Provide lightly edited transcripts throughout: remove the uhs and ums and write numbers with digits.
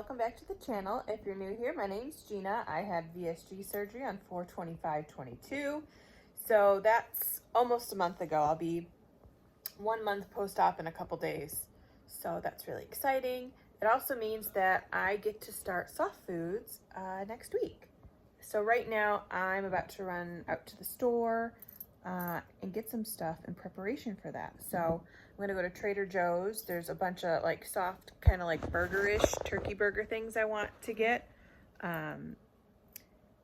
welcome back to the channel. If you're new here, my name's Gina. I had VSG surgery on 4/25/22, so that's almost a month ago. I'll be 1 month post-op in a couple days, so that's really exciting. It also means that I get to start soft foods next week. So right now I'm about to run out to the store and get some stuff in preparation for that. So I'm gonna go to Trader Joe's. There's a bunch of like soft, kind of like burgerish turkey burger things I want to get.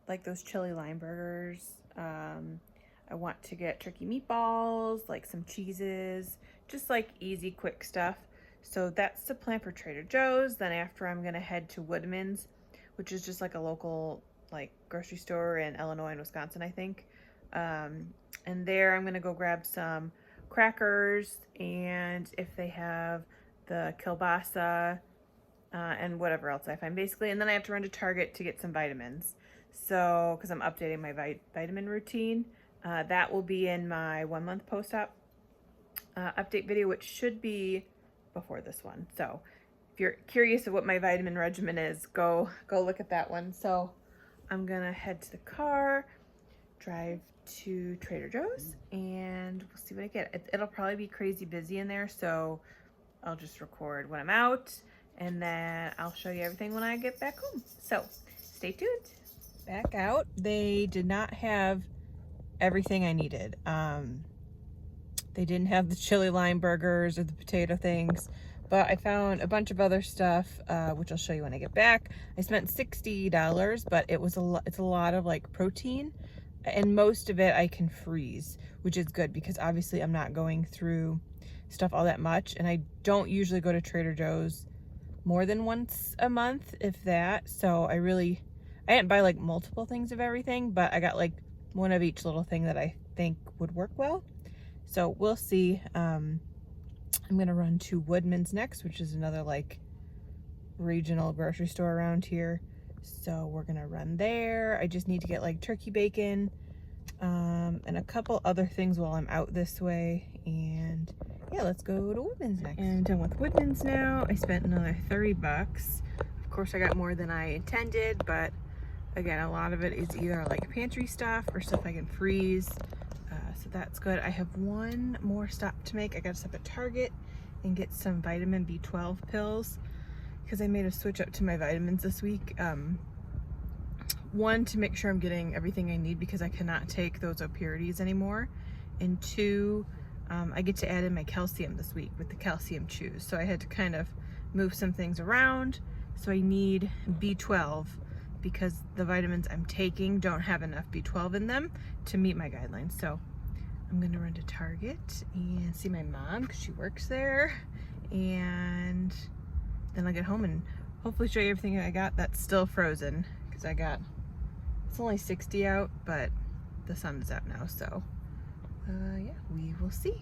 Like those chili lime burgers. I want to get turkey meatballs, like some cheeses, just like easy, quick stuff. So that's the plan for Trader Joe's. Then after I'm gonna head to Woodman's, which is just like a local like grocery store in Illinois and Wisconsin, I think. And there I'm gonna go grab some crackers and if they have the kielbasa and whatever else I find basically. And then I have to run to Target to get some vitamins. So, because I'm updating my vitamin routine. That will be in my 1 month post-op update video, which should be before this one. So if you're curious of what my vitamin regimen is, go look at that one. So I'm gonna head to the car, drive to Trader Joe's, and we'll see what I get. It'll probably be crazy busy in there, so I'll just record when I'm out, and then I'll show you everything when I get back home. So stay tuned. Back out, they did not have everything I needed. They didn't have the chili lime burgers or the potato things, but I found a bunch of other stuff, which I'll show you when I get back. I spent $60, but it's a lot of like protein, and most of it I can freeze, which is good because obviously I'm not going through stuff all that much, and I don't usually go to Trader Joe's more than once a month, if that. So I didn't buy like multiple things of everything, but I got like one of each little thing that I think would work well. So we'll see. I'm gonna run to Woodman's next, which is another like regional grocery store around here. So we're gonna run there. I just need to get like turkey bacon and a couple other things while I'm out this way. And yeah, let's go to Woodman's next. And done with Woodman's now. I spent another $30. Of course, I got more than I intended, but again, a lot of it is either like pantry stuff or stuff I can freeze. So that's good. I have one more stop to make. I got to stop at Target and get some vitamin B12 pills because I made a switch up to my vitamins this week. One, to make sure I'm getting everything I need because I cannot take those opurities anymore. And two, I get to add in my calcium this week with the calcium chews. So I had to kind of move some things around. So I need B12 because the vitamins I'm taking don't have enough B12 in them to meet my guidelines. So I'm gonna run to Target and see my mom because she works there, and then I'll get home and hopefully show you everything I got that's still frozen because it's only 60 out, but the sun is out now, so yeah, we will see.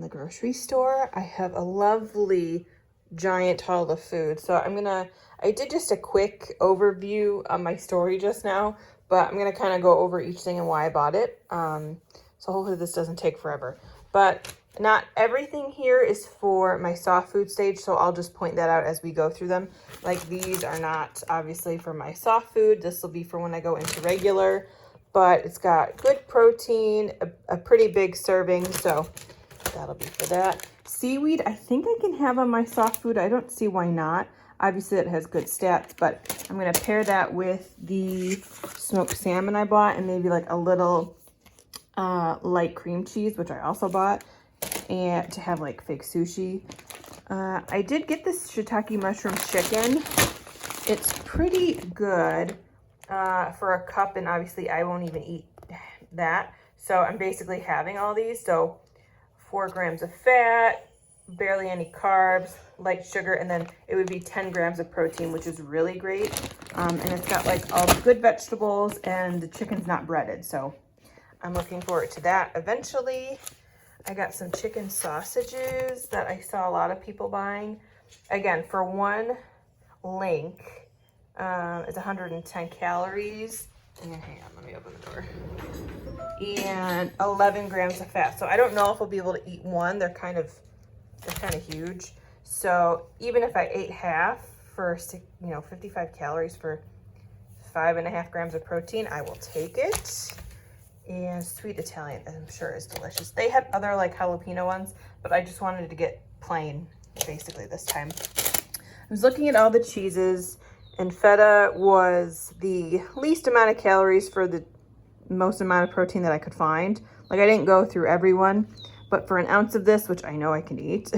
Grocery store, I have a lovely giant haul of food. So I did just a quick overview of my story just now, but I'm gonna kind of go over each thing and why I bought it. So hopefully this doesn't take forever. But not everything here is for my soft food stage, so I'll just point that out as we go through them. Like these are not obviously for my soft food. This will be for when I go into regular, but it's got good protein, a pretty big serving, so that'll be for that. Seaweed, I think I can have on my soft food. I don't see why not. Obviously it has good stats, but I'm gonna pair that with the smoked salmon I bought and maybe like a little light cream cheese, which I also bought, and to have like fake sushi. I did get this shiitake mushroom chicken. It's pretty good for a cup, and obviously I won't even eat that. So I'm basically having all these. So 4 grams of fat, barely any carbs, light sugar, and then it would be 10 grams of protein, which is really great. And it's got like all the good vegetables, and the chicken's not breaded. So I'm looking forward to that eventually. I got some chicken sausages that I saw a lot of people buying. Again, for one link, it's 110 calories. And hang on, let me open the door. And 11 grams of fat. So I don't know if I'll be able to eat one. They're kind of huge. So even if I ate half for 55 calories for 5.5 grams of protein, I will take it. And sweet Italian, I'm sure is delicious. They had other like jalapeno ones, but I just wanted to get plain basically this time. I was looking at all the cheeses, and feta was the least amount of calories for the most amount of protein that I could find. Like, I didn't go through every one, but for an ounce of this, which I know I can eat,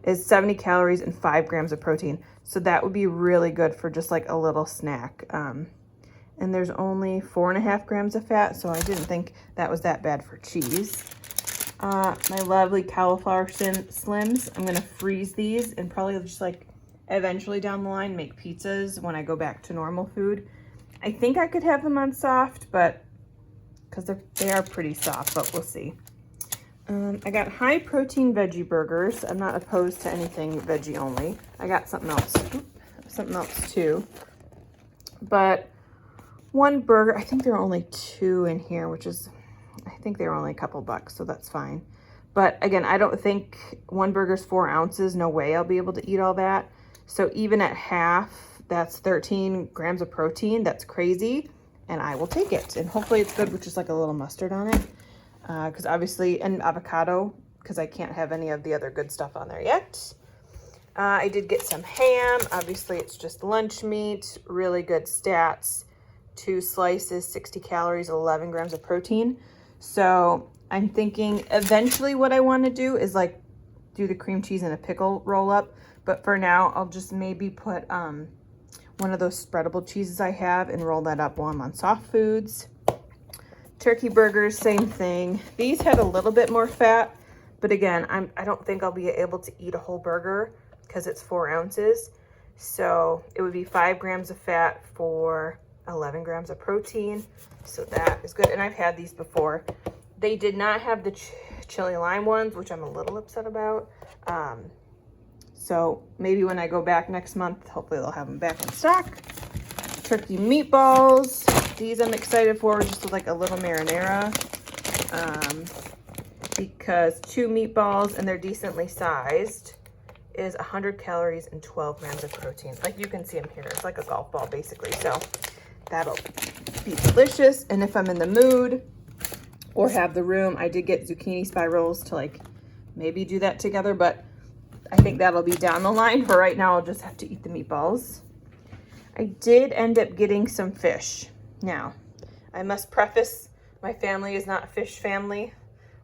is 70 calories and 5 grams of protein. So that would be really good for just like a little snack. And there's only 4.5 grams of fat, so I didn't think that was that bad for cheese. My lovely cauliflower slims. I'm gonna freeze these and probably just like eventually down the line make pizzas when I go back to normal food. I think I could have them on soft, but because they are pretty soft, but we'll see. I got high protein veggie burgers. I'm not opposed to anything veggie only. I got something else too. But one burger, I think there are only 2 in here, which is, I think they were only a couple bucks, so that's fine. But again, I don't think one burger's 4 ounces. No way I'll be able to eat all that. So even at half, that's 13 grams of protein. That's crazy, and I will take it. And hopefully it's good with just like a little mustard on it. Because obviously, and avocado, because I can't have any of the other good stuff on there yet. I did get some ham. Obviously, it's just lunch meat. Really good stats. 2 slices, 60 calories, 11 grams of protein. So I'm thinking eventually what I want to do is like do the cream cheese and a pickle roll up. But for now, I'll just maybe put one of those spreadable cheeses I have and roll that up while I'm on soft foods. Turkey burgers, same thing. These had a little bit more fat, but again, I don't think I'll be able to eat a whole burger because it's 4 ounces. So it would be 5 grams of fat for 11 grams of protein. So that is good. And I've had these before. They did not have the chili lime ones, which I'm a little upset about. So maybe when I go back next month, hopefully they'll have them back in stock. Turkey meatballs. These I'm excited for, just with like a little marinara. Because 2 meatballs, and they're decently sized, is 100 calories and 12 grams of protein. Like you can see them here. It's like a golf ball basically. So that'll be delicious. And if I'm in the mood or have the room, I did get zucchini spirals to like maybe do that together, but I think that'll be down the line. For right now, I'll just have to eat the meatballs. I did end up getting some fish. Now, I must preface, my family is not a fish family.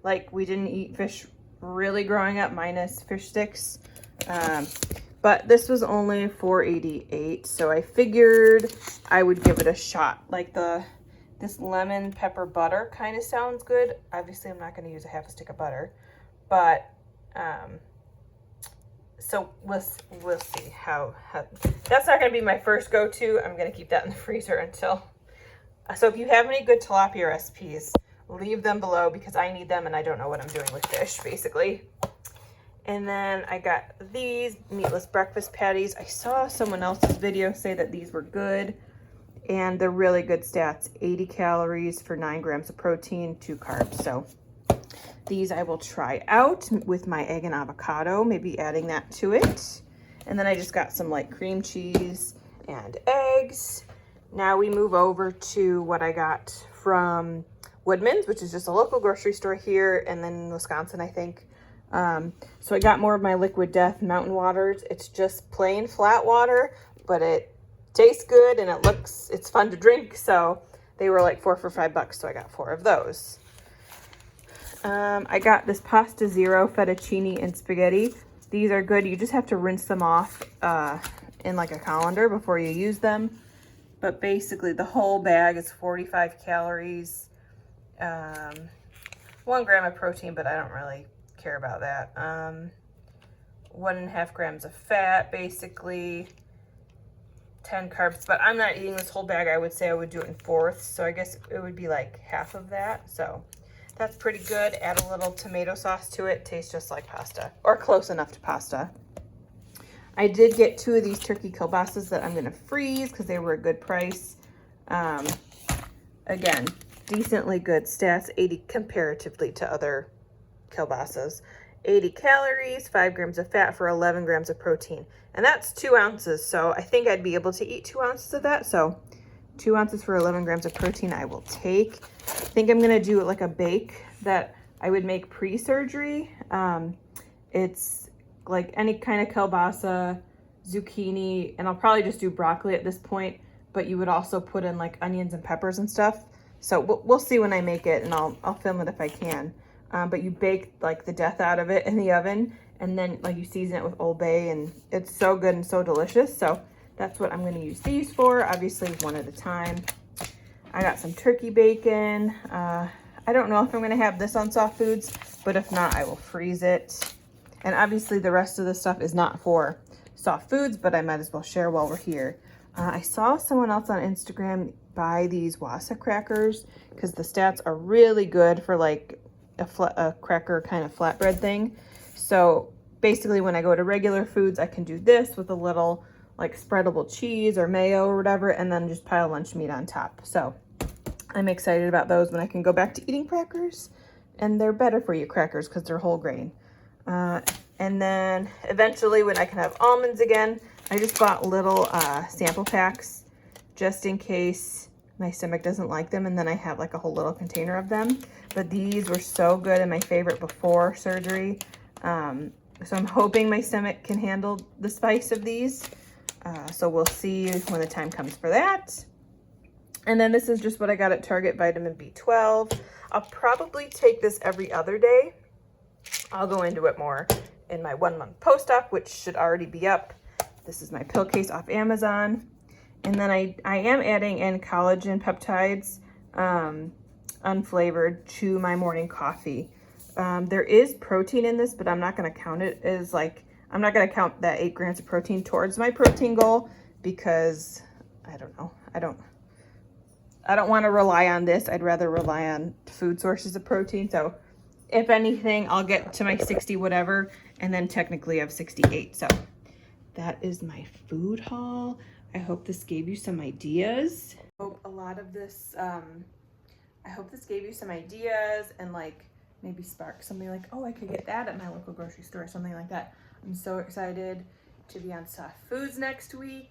Like, we didn't eat fish really growing up, minus fish sticks. But this was only $4.88, so I figured I would give it a shot. Like this lemon pepper butter kind of sounds good. Obviously, I'm not going to use a half a stick of butter, but so we'll see how that's not going to be my first go-to. I'm going to keep that in the freezer until. So if you have any good tilapia recipes, leave them below because I need them and I don't know what I'm doing with fish, basically. And then I got these meatless breakfast patties. I saw someone else's video say that these were good, and they're really good stats. 80 calories for 9 grams of protein, 2 carbs. So these I will try out with my egg and avocado, maybe adding that to it. And then I just got some like cream cheese and eggs. Now we move over to what I got from Woodman's, which is just a local grocery store here and then in Wisconsin, I think. So I got more of my Liquid Death mountain waters. It's just plain flat water, but it tastes good and it's fun to drink. So they were like 4 for $5, so I got 4 of those. I got this Pasta Zero fettuccine and spaghetti. These are good. You just have to rinse them off in like a colander before you use them. But basically the whole bag is 45 calories, 1 gram of protein, but I don't really care about that. 1.5 grams of fat, basically 10 carbs, but I'm not eating this whole bag. I would say I would do it in fourths, so I guess it would be like half of that. So That's pretty good. Add a little tomato sauce to it. Tastes just like pasta, or close enough to pasta. I did get 2 of these turkey kielbasa's that I'm gonna freeze because they were a good price. Again, decently good stats, 80 comparatively to other kielbasa's. 80 calories, 5 grams of fat for 11 grams of protein. And that's 2 ounces, so I think I'd be able to eat 2 ounces of that. So 2 ounces for 11 grams of protein I will take. I think I'm gonna do like a bake that I would make pre-surgery. It's like any kind of kielbasa, zucchini, and I'll probably just do broccoli at this point, but you would also put in like onions and peppers and stuff. So we'll see when I make it, and I'll film it if I can. But you bake like the death out of it in the oven, and then like you season it with Old Bay, and it's so good and so delicious. So that's what I'm gonna use these for, obviously one at a time. I got some turkey bacon. I don't know if I'm gonna have this on soft foods, but if not, I will freeze it. And obviously the rest of the stuff is not for soft foods, but I might as well share while we're here. I saw someone else on Instagram buy these Wasa crackers because the stats are really good for like a cracker kind of flatbread thing. So basically when I go to regular foods, I can do this with a little like spreadable cheese or mayo or whatever, and then just pile lunch meat on top. So I'm excited about those when I can go back to eating crackers, and they're better for you crackers because they're whole grain. And then eventually when I can have almonds again, I just bought little sample packs just in case my stomach doesn't like them, and then I have like a whole little container of them. But these were so good and my favorite before surgery. So I'm hoping my stomach can handle the spice of these. So we'll see when the time comes for that. And then this is just what I got at Target, vitamin B12. I'll probably take this every other day. I'll go into it more in my 1-month post-op, which should already be up. This is my pill case off Amazon. And then I am adding in collagen peptides, unflavored, to my morning coffee. There is protein in this, but I'm not going to count it as like, I'm not going to count that 8 grams of protein towards my protein goal because I don't know. I don't want to rely on this. I'd rather rely on food sources of protein. So if anything, I'll get to my 60 whatever, and then technically I have 68. So that is my food haul. I hope this gave you some ideas. I hope a lot of this, I hope this gave you some ideas and like maybe spark something like, oh, I could get that at my local grocery store or something like that. I'm so excited to be on soft foods next week.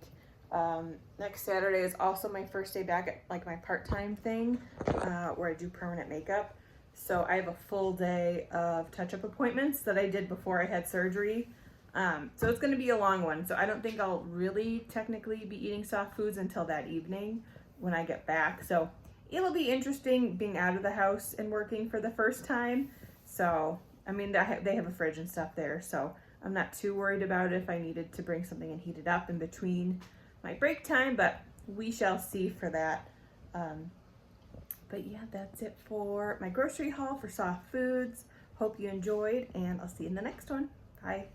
Next Saturday is also my first day back at like my part-time thing where I do permanent makeup. So I have a full day of touch-up appointments that I did before I had surgery. So it's going to be a long one. So I don't think I'll really technically be eating soft foods until that evening when I get back. So it'll be interesting being out of the house and working for the first time. So, I mean, they have a fridge and stuff there. So I'm not too worried about it if I needed to bring something and heat it up in between my break time, but we shall see for that. But yeah, that's it for my grocery haul for soft foods. Hope you enjoyed, and I'll see you in the next one. Bye.